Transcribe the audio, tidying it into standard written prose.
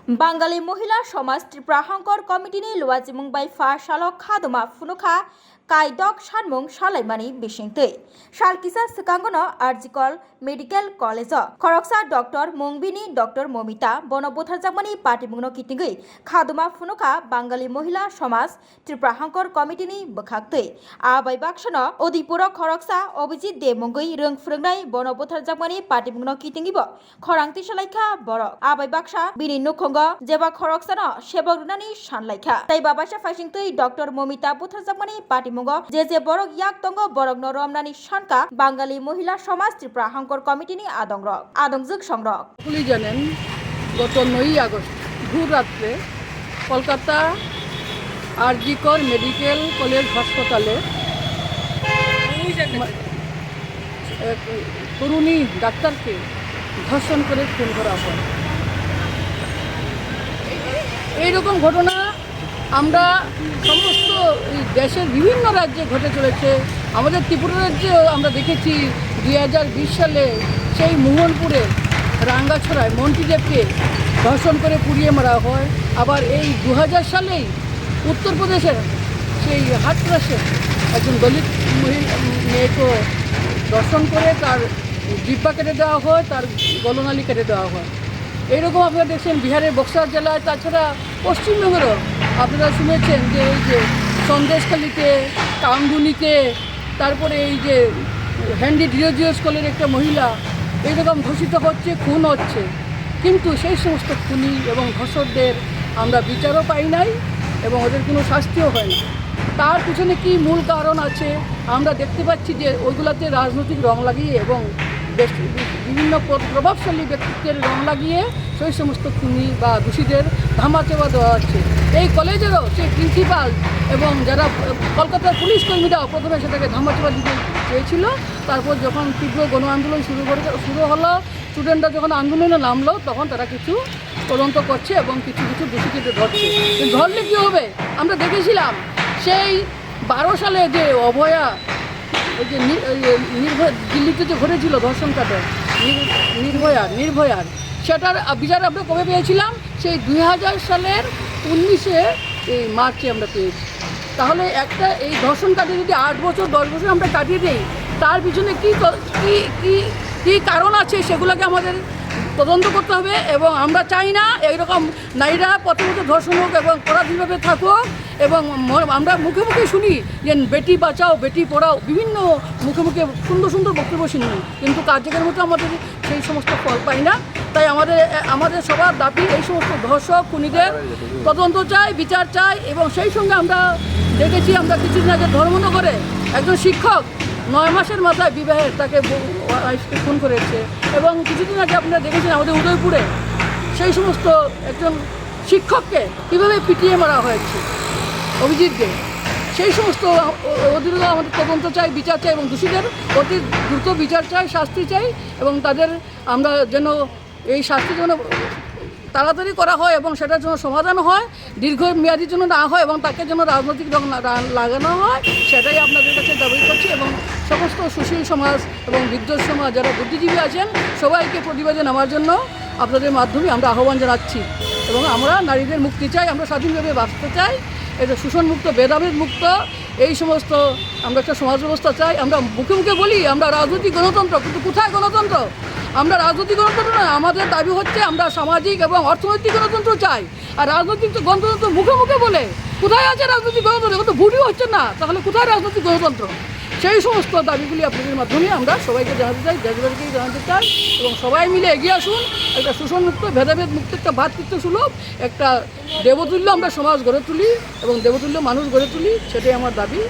बांगाली महिला समाज त्रिपुराहांकर कमिटिनि लुवाजिमुं बाय फा सालक खादमा फुनुखा कायदक सानमुं सालायमानि बिसिंतै सालकिसा सिकांगनो आर्जिकल मेडिकल कलेज खरकसा डॉक्टर मंगबिनी डॉक्टर ममिता बनबुथारजाकमानि पाटिमुंनो किटिंगै खादमा फुनुखा बांगाली महिला समाज त्रिपुराहांकर कमिटिनि बखाक्तै आबाय बाक्सनो उदिपुर खरकसा अभिजित देमंगै रोंफुरंनाय बनबुथारजाकमानि पाटिमुंनो किटिंगिबो खरांति सालायखा बरक आबाय बाक्सा बिनि नुखंग जेबा खरकसानो सेबक रुनानि सानलायखा ताई बाबासा फाइसिंतै डॉक्टर ममिता बुथारजाकमानि पाटिमुंगो जे बरक याक तंग बरक नरमनानि सानका बांगाली महिला समाज त्रिपुराहांकर कमिटिनि आदंजक संग्रह সকলেই জানেন গত 9 আগস্ট ভোর রাত্রে কলকাতা আরজিকর মেডিকেল কলেজ হাসপাতালে এক তরুণী ডাক্তারকে ধর্ষণ করে খুন করা হয়। এইরকম ঘটনা আমরা সমস্ত দেশের বিভিন্ন রাজ্যে ঘটে চলেছে। আমাদের ত্রিপুরা রাজ্যেও আমরা দেখেছি 2020 সালে সেই মোহনপুরে রাঙ্গাছড়ায় মন্ত্রীদেবকে ধর্ষণ করে পুড়িয়ে মারা হয়। আবার এই 2000 সালেই উত্তরপ্রদেশের সেই হাটরাসে একজন দলিত মেয়েকে ধর্ষণ করে তার জিহ্বা কেটে দেওয়া হয়, তার গলনালী কেটে দেওয়া হয়। এইরকম আপনারা দেখছেন বিহারের বক্সার জেলায়, তাছাড়া পশ্চিমবঙ্গেরও আপনারা শুনেছেন যে এই যে সন্দেশখালীতে, কামদুনিতে, তারপরে এই যে হ্যান্ডি ডিওজিও স্কুলের একটা মহিলা এইরকম ধর্ষিত হচ্ছে, খুন হচ্ছে। কিন্তু সেই সমস্ত খুনি এবং ধর্ষকদের আমরা বিচারও পাই নাই এবং ওদের কোনো শাস্তিও হয় না। তার পিছনে কি মূল কারণ আছে আমরা দেখতে পাচ্ছি যে ওইগুলোতে রাজনৈতিক রং লাগিয়ে এবং বিভিন্ন প্রভাবশালী ব্যক্তিত্বের রং লাগিয়ে সেই সমস্ত খুনি বা দোষীদের ধামাচাপা দেওয়া হচ্ছে। এই কলেজেরও সেই প্রিন্সিপাল এবং যারা কলকাতার পুলিশ কর্মীরাও প্রথমে সেটাকে ধামাচাপা দিতে চেয়েছিল। তারপর যখন তীব্র গণ আন্দোলন শুরু হলো, স্টুডেন্টরা যখন আন্দোলনে নামলো, তখন তারা কিছু তদন্ত করছে এবং কিছু দোষীকে ধরছে। ধরলে কী হবে আমরা দেখেছিলাম সেই 12 সালে যে অভয়া ওই যে দিল্লিতে যে ঘটেছিল ধর্ষণ কাণ্ড নির্ভয়ার সেটার বিচার আমরা কবে পেয়েছিলাম? সেই 2000 সালের 19 মার্চে আমরা পেয়েছি। তাহলে একটা এই ধর্ষণ কাণ্ডে যদি 8 বছর 10 বছর আমরা কাটিয়ে দিই, তার পিছনে কী কারণ আছে সেগুলোকে আমাদের তদন্ত করতে হবে। এবং আমরা চাই না এইরকম নারীরা প্রথমত ধর্ষণ হোক এবং পরাধীনভাবে থাকুক। এবং আমরা মুখে মুখে শুনি যে বেটি বাঁচাও বেটি পড়াও, বিভিন্ন মুখে সুন্দর সুন্দর বক্তব্য শুনি, কিন্তু কার্যকর মতো আমাদের সেই সমস্ত ফল পাই না। তাই আমাদের সবার দাবি এই সমস্ত ধর্ষক খুনিদের তদন্ত চাই, বিচার চাই। এবং সেই সঙ্গে আমরা দেখেছি আমরা কিছুদিন আগে ধর্মনগরে একজন শিক্ষক 9 মাসের মাথায় বিবাহের তাকে খুন করেছে। এবং কিছুদিন আগে আপনারা দেখেছেন আমাদের উদয়পুরে সেই সমস্ত একজন শিক্ষককে কীভাবে পিটিয়ে মারা হয়েছে অভিজিৎকে। সেই সমস্ত ওদেরও আমাদের তদন্ত চাই, বিচার চাই এবং দোষীদের অতি দ্রুত বিচার চাই, শাস্তি চাই। এবং তাদের আমরা যেন এই শাস্তি যেন তাড়াতাড়ি করা হয় এবং সেটার জন্য সমাধান হয়, দীর্ঘমেয়াদীর জন্য না হয় এবং তাকে যেন রাজনৈতিক রং লাগানো হয়, সেটাই আপনাদের কাছে দাবি করছি। এবং সমস্ত সুশীল সমাজ এবং বিদ্যুৎ সমাজ যারা বুদ্ধিজীবী আছেন সবাইকে প্রতিবাদে নামার জন্য আপনাদের মাধ্যমে আমরা আহ্বান জানাচ্ছি। এবং আমরা নারীদের মুক্তি চাই, আমরা স্বাধীনভাবে বাঁচতে চাই, এটা শোষণমুক্ত, ভেদাভেদ মুক্ত এই সমস্ত আমরা একটা সমাজ ব্যবস্থা চাই। আমরা মুখে মুখে বলি আমরা রাজনৈতিক গণতন্ত্র, কিন্তু কোথায় গণতন্ত্র? আমরা রাজনৈতিক গণতন্ত্র নয়, আমাদের দাবি হচ্ছে আমরা সামাজিক এবং অর্থনৈতিক গণতন্ত্র চাই। আর রাজনৈতিক গণতন্ত্র মুখে মুখে বলে কোথায় আছে রাজনৈতিক গণতন্ত্র? এখন তো ভোটই হচ্ছে না, তাহলে কোথায় রাজনৈতিক গণতন্ত্র? সেই সমস্ত দাবিগুলি আপনাদের মাধ্যমে আমরা সবাইকে জানাতে চাই, দেশবাসীকে জানাতে চাই। এবং সবাই মিলে এগিয়ে আসুন, একটা শোষণমুক্ত, ভেদাভেদ মুক্ত, একটা ভ্রাতৃত্ব সুলভ, একটা দেবতুল্য আমরা সমাজ গড়ে তুলি এবং দেবতুল্য মানুষ গড়ে তুলি, সেটাই আমার দাবি।